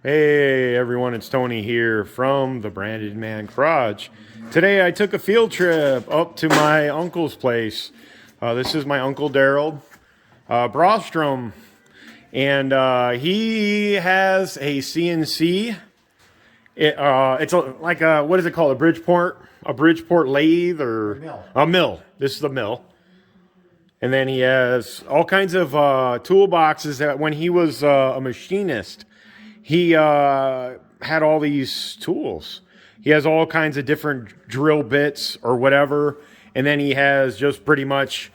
Hey everyone, it's Tony here from the Branded Man Garage. Today I took a field trip up to my uncle's place. This is my Uncle Daryl Brostrom, and he has a CNC. It's like a, what is it called? A Bridgeport lathe or mill. A mill. This is the mill. And then he has all kinds of toolboxes that when he was a machinist, he had all these tools. He has all kinds of different drill bits or whatever. And then he has just pretty much,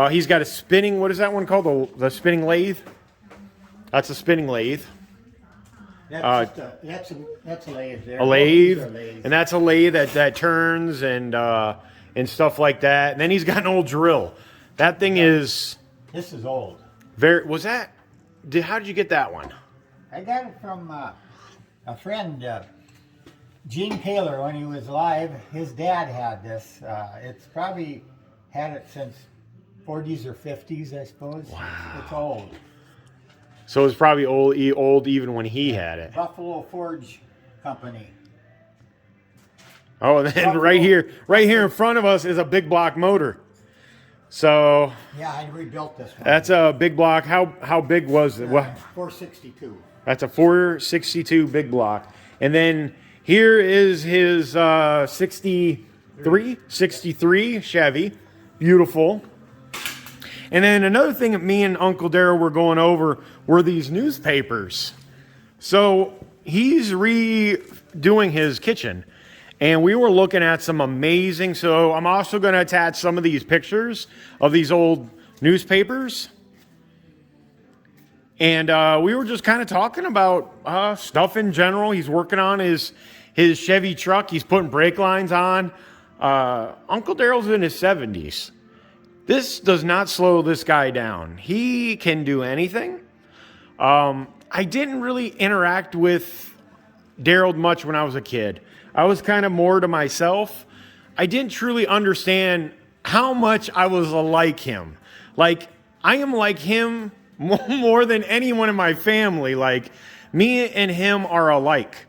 he's got a spinning, what is that one called? The spinning lathe? That's a spinning lathe. That's a lathe there. A lathe. Lathes. And that's a lathe that turns and stuff like that. And then he's got an old drill. That thing is This is old. how did you get that one? I got it from a friend, Gene Taylor, when he was alive. His dad had this. It's probably had it since 40s or 50s, I suppose. Wow. It's old. So it's probably old even when he had it. Buffalo Forge Company. Oh, and then Buffalo. right here in front of us is a big block motor. So Yeah, I rebuilt this one. that's a big block. How big was it? Well, 462. that's a 462 big block. And then here is his 63 Chevy. Beautiful. And then another thing that me and Uncle Daryl were going over were these newspapers. So he's redoing his kitchen. And we were looking at some amazing, so I'm also going to attach some of these pictures of these old newspapers. And we were just kind of talking about stuff in general. He's working on his Chevy truck. He's putting brake lines on. Uncle Daryl's in his 70s. This does not slow this guy down. He can do anything. I didn't really interact with Daryl much when I was a kid. I was kind of more to myself. I didn't truly understand how much I was like him. Like, I am like him more than anyone in my family. Like, me and him are alike.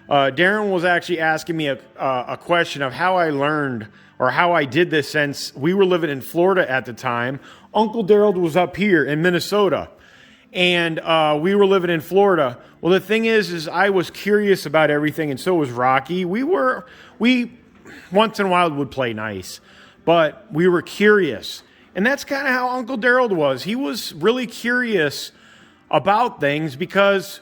Darren was actually asking me a question of how I learned or how I did this since we were living in Florida at the time. Uncle Daryl was up here in Minnesota. And we were living in Florida. Well, the thing is I was curious about everything, and so was Rocky. We once in a while would play nice, but we were curious. And that's kind of how Uncle Daryl was. He was really curious about things because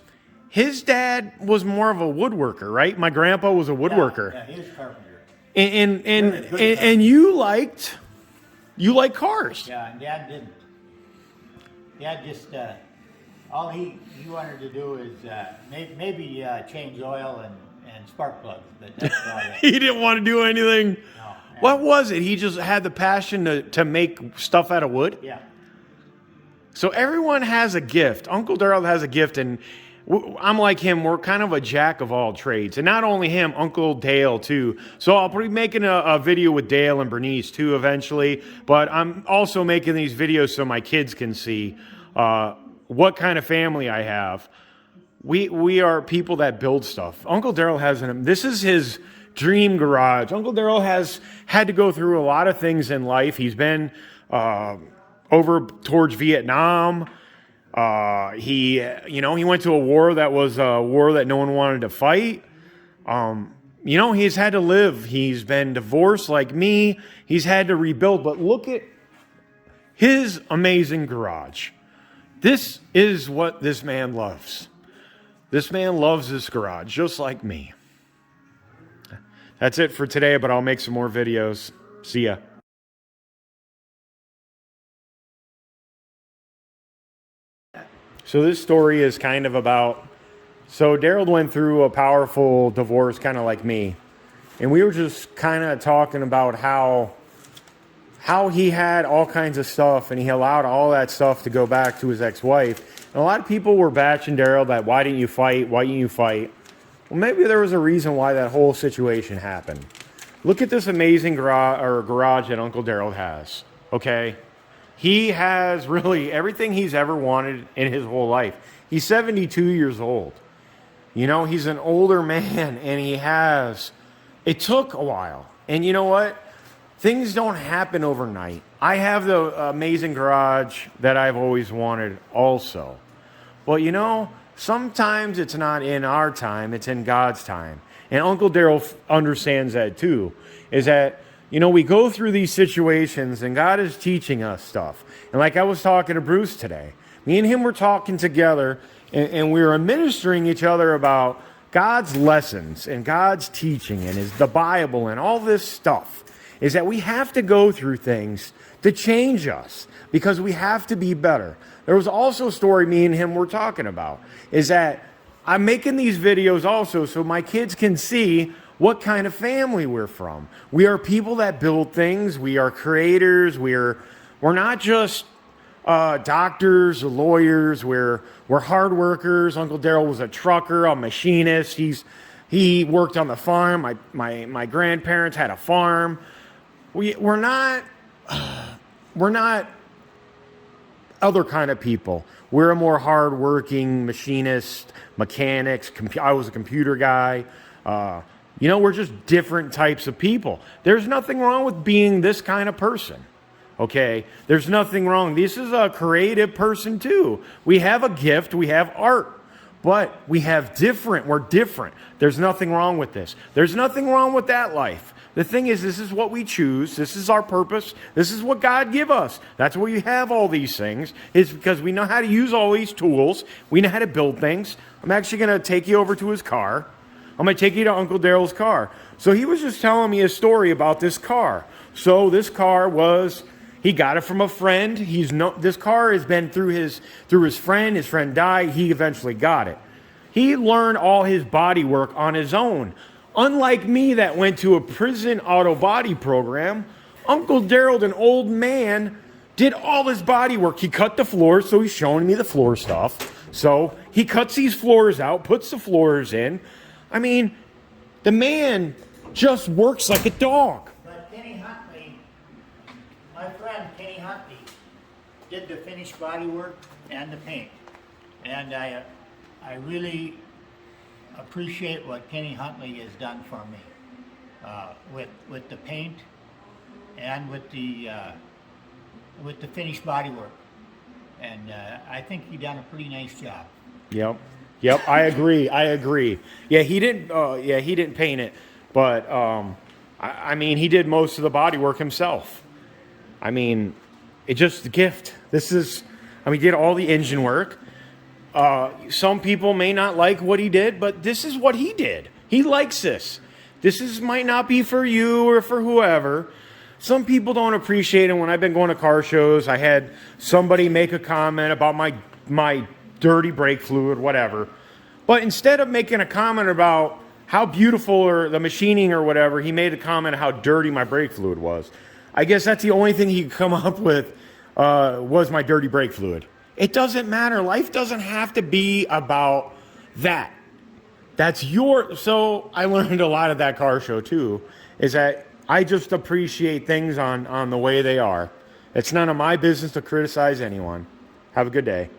his dad was more of a woodworker, right? My grandpa was a woodworker. Yeah, he was a carpenter. And you liked cars. Yeah, and Dad didn't. Dad just, all he wanted to do is maybe change oil and spark plugs, but that's about it. He didn't want to do anything. No. What was it? He just had the passion to make stuff out of wood? Yeah. So everyone has a gift. Uncle Daryl has a gift, and I'm like him. We're kind of a jack of all trades. And not only him, Uncle Dale, too. So I'll be making a video with Dale and Bernice, too, eventually. But I'm also making these videos so my kids can see what kind of family I have. We are people that build stuff. Uncle Daryl this is his dream garage. Uncle Daryl has had to go through a lot of things in life. He's been over towards Vietnam. He went to a war that was a war that no one wanted to fight. He's had to live. He's been divorced like me. He's had to rebuild. But look at his amazing garage. This is what this man loves. This man loves this garage, just like me. That's it for today, but I'll make some more videos. See ya. So this story is kind of about, so Daryl went through a powerful divorce, kind of like me. And we were just kind of talking about how he had all kinds of stuff, and he allowed all that stuff to go back to his ex-wife. And a lot of people were bashing Daryl that, why didn't you fight? Why didn't you fight? Well, maybe there was a reason why that whole situation happened. Look at this amazing garage that Uncle Daryl has, okay? He has really everything he's ever wanted in his whole life. He's 72 years old. You know, he's an older man and it took a while. And you know what? Things don't happen overnight. I have the amazing garage that I've always wanted also. But you know, sometimes it's not in our time, it's in God's time. And Uncle Daryl understands that too, is that, you know, we go through these situations and God is teaching us stuff. And like I was talking to Bruce today, me and him were talking together and we were ministering each other about God's lessons and God's teaching and the Bible and all this stuff. Is that we have to go through things to change us because we have to be better. There was also a story me and him were talking about, is that I'm making these videos also so my kids can see what kind of family we're from. We are people that build things. We are creators. We're not just doctors or lawyers. We're hard workers. Uncle Daryl was a trucker, a machinist. He worked on the farm. My grandparents had a farm. We're not other kind of people. We're a more hardworking machinist, mechanics. I was a computer guy. You know, we're just different types of people. There's nothing wrong with being this kind of person. Okay, there's nothing wrong. This is a creative person too. We have a gift. We have art. But we're different. There's nothing wrong with this. There's nothing wrong with that life. The thing is, this is what we choose. This is our purpose. This is what God give us. That's why we have all these things. It's because we know how to use all these tools. We know how to build things. I'm actually going to take you over to his car. I'm going to take you to Uncle Daryl's car. So he was just telling me a story about this car. So this car he got it from a friend. This car has been through his friend. His friend died. He eventually got it. He learned all his body work on his own. Unlike me that went to a prison auto body program, Uncle Daryl, an old man, did all his body work. He cut the floors, so he's showing me the floor stuff. So he cuts these floors out, puts the floors in. I mean, the man just works like a dog. But Kenny Huntley, my friend Kenny Huntley, did the finished body work and the paint. And I really appreciate what Kenny Huntley has done for me with the paint and with the finished body work, and I think he done a pretty nice job. Yep. I agree. Yeah, he didn't paint it, but I mean, he did most of the body work himself. I mean, it's just a gift. He did all the engine work. Some people may not like what he did, but this is what he did. He likes this. Might not be for you or for whoever. Some people don't appreciate it. When I've been going to car shows, I had somebody make a comment about my dirty brake fluid, whatever. But instead of making a comment about how beautiful or the machining or whatever, he made a comment how dirty my brake fluid was. I guess that's the only thing he could come up with was my dirty brake fluid. It doesn't matter. Life doesn't have to be about that. So I learned a lot of that car show too, is that I just appreciate things on the way they are. It's none of my business to criticize anyone. Have a good day.